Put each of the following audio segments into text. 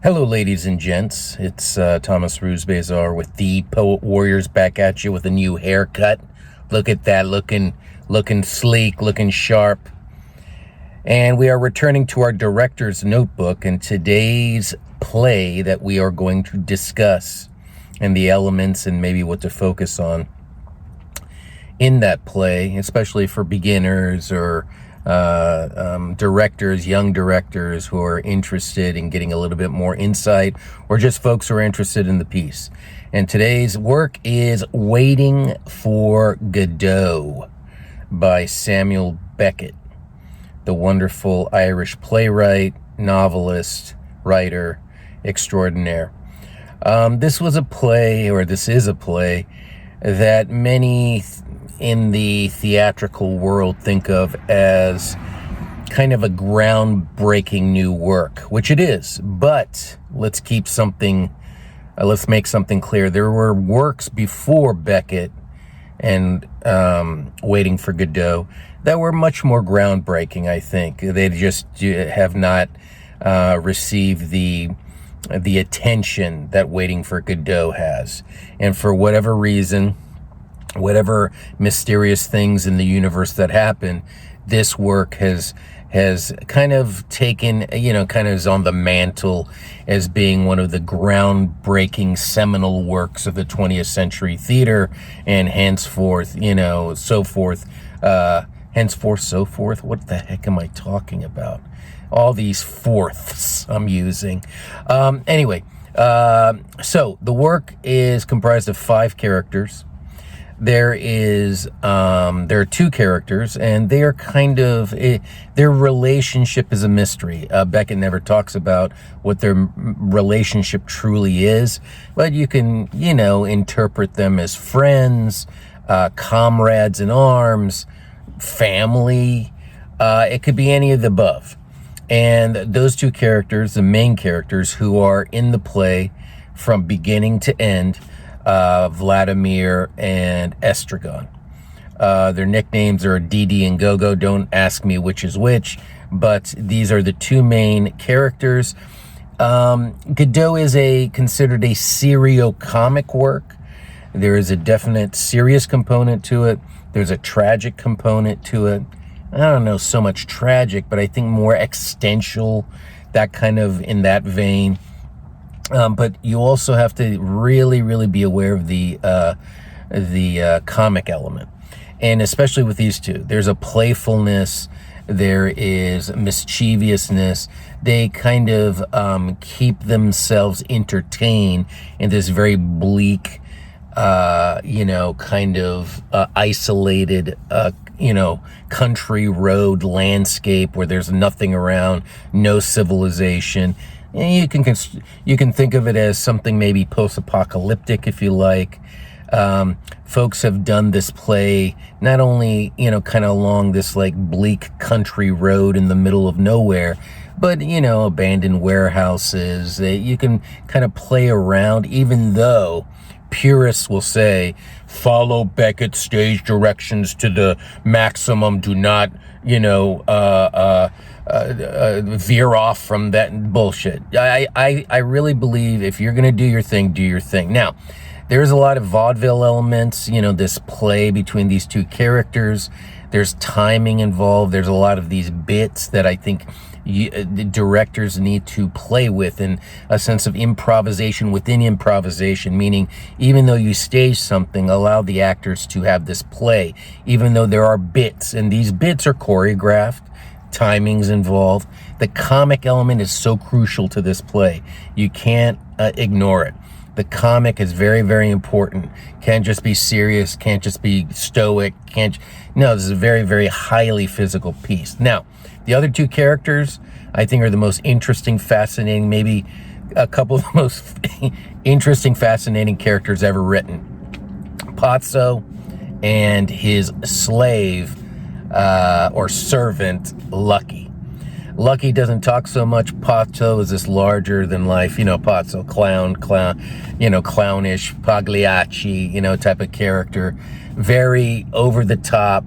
Hello, ladies and gents. It's Thomas Ruzbezar with the Poet Warriors back at you with a new haircut. Look at that, looking sleek, looking sharp. And we are returning to our director's notebook and today's play that we are going to discuss and the elements and maybe what to focus on in that play, especially for beginners or directors, young directors who are interested in getting a little bit more insight, or just folks who are interested in the piece. And today's work is Waiting for Godot by Samuel Beckett, the wonderful Irish playwright, novelist, writer extraordinaire. This is a play that many in the theatrical world think of as kind of a groundbreaking new work, which it is. But let's make something clear. There were works before Beckett and Waiting for Godot that were much more groundbreaking, I think. They just have not received the attention that Waiting for Godot has. And for whatever reason, whatever mysterious things in the universe that happen, this work has kind of taken, kind of is on the mantle as being one of the groundbreaking seminal works of the 20th century theater, and henceforth, so forth. What the heck am I talking about? All these fourths I'm using. Anyway, so the work is comprised of 5 characters. There are 2 characters, and they are their relationship is a mystery. Beckett never talks about what their relationship truly is, but you can, interpret them as friends, comrades in arms, family. It could be any of the above. And those 2 characters, the main characters who are in the play from beginning to end, Vladimir and Estragon. Their nicknames are Didi and Gogo. Don't ask me which is which, but these are the 2 main characters. Godot is considered a serio-comic work. There is a definite serious component to it. There's a tragic component to it. I don't know so much tragic, but I think more existential, that kind of in that vein. But you also have to really, really be aware of the comic element. And especially with these 2, there's a playfulness, there is mischievousness. They kind of keep themselves entertained in this very bleak, isolated, country road landscape where there's nothing around, no civilization. You can think of it as something maybe post-apocalyptic, if you like. Folks have done this play not only, kind of along this like bleak country road in the middle of nowhere, but, abandoned warehouses. You can kind of play around, even though purists will say, follow Beckett's stage directions to the maximum. Do not, veer off from that bullshit. I really believe if you're going to do your thing, do your thing. Now, there's a lot of vaudeville elements, this play between these 2 characters. There's timing involved. There's a lot of these bits that I think the directors need to play with, and a sense of improvisation within improvisation, meaning even though you stage something, allow the actors to have this play, even though there are bits, and these bits are choreographed, timing's involved. The comic element is so crucial to this play. You can't ignore it. The comic is very, very important. Can't just be serious, can't just be stoic, no, this is a very, very highly physical piece. Now, the other 2 characters, I think, are the most interesting, fascinating, maybe a couple of the most interesting, fascinating characters ever written. Pazzo and his slave, or servant, Lucky. Lucky doesn't talk so much. Pazzo is this larger than life, Pazzo, clown, clownish, Pagliacci, type of character. Very over the top,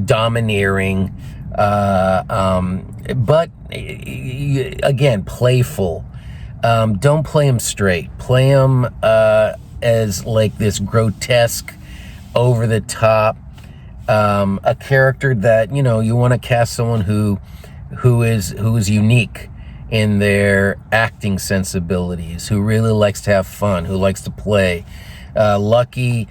domineering, But again, playful. Don't play him straight. Play him as like this grotesque, over the top, a character that you want to cast someone who is unique in their acting sensibilities, who really likes to have fun, who likes to play. Lucky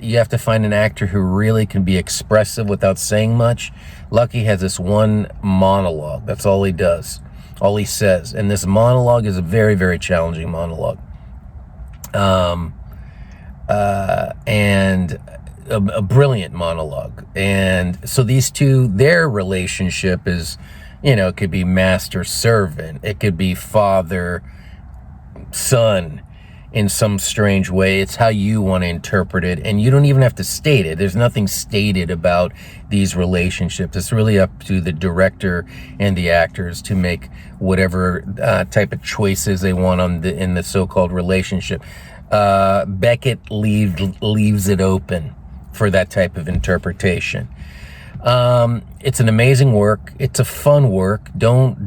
you have to find an actor who really can be expressive without saying much. Lucky has this one monologue. That's all he does, all he says, and this monologue is a very, very challenging monologue. And a brilliant monologue. And so these two, their relationship is, it could be master servant, it could be father son in some strange way. It's how you want to interpret it, and you don't even have to state it. There's nothing stated about these relationships. It's really up to the director and the actors to make whatever type of choices they want in the so-called relationship. Beckett leaves it open for that type of interpretation. It's an amazing work. It's a fun work. Don't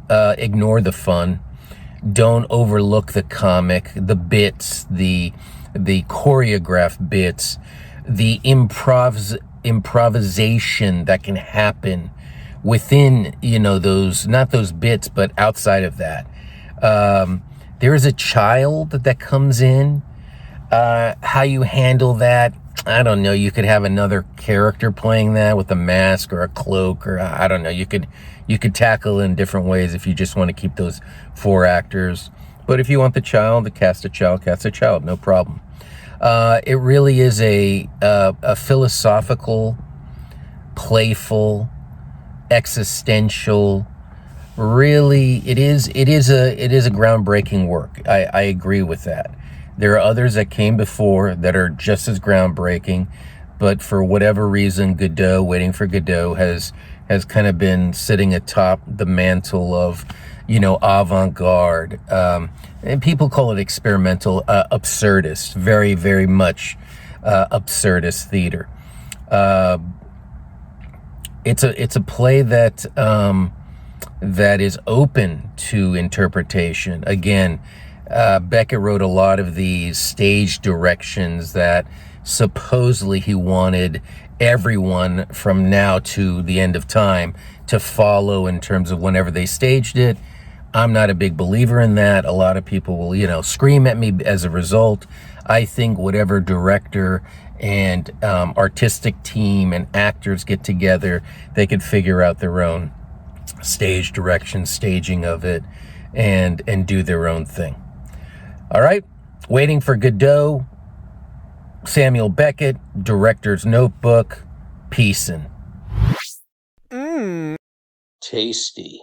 ignore the fun. Don't overlook the comic, the bits, the choreographed bits, the improvisation that can happen within, those, not those bits, but outside of that. There is a child that comes in. How you handle that, I don't know. You could have another character playing that with a mask or a cloak, or I don't know. You could tackle it in different ways if you just want to keep those 4 actors. But if you want the child to cast a child, no problem. It really is a philosophical, playful, existential. Really, it is a groundbreaking work. I agree with that. There are others that came before that are just as groundbreaking, but for whatever reason, Godot, Waiting for Godot, has kind of been sitting atop the mantle of, avant-garde. And people call it experimental, absurdist, very, very much absurdist theater. It's a play that is open to interpretation. Again, Beckett wrote a lot of these stage directions that supposedly he wanted everyone from now to the end of time to follow in terms of whenever they staged it. I'm not a big believer in that. A lot of people will, scream at me as a result. I think whatever director and artistic team and actors get together, they could figure out their own stage direction, staging of it, and do their own thing. All right, Waiting for Godot, Samuel Beckett, Director's Notebook, peacin'. Tasty.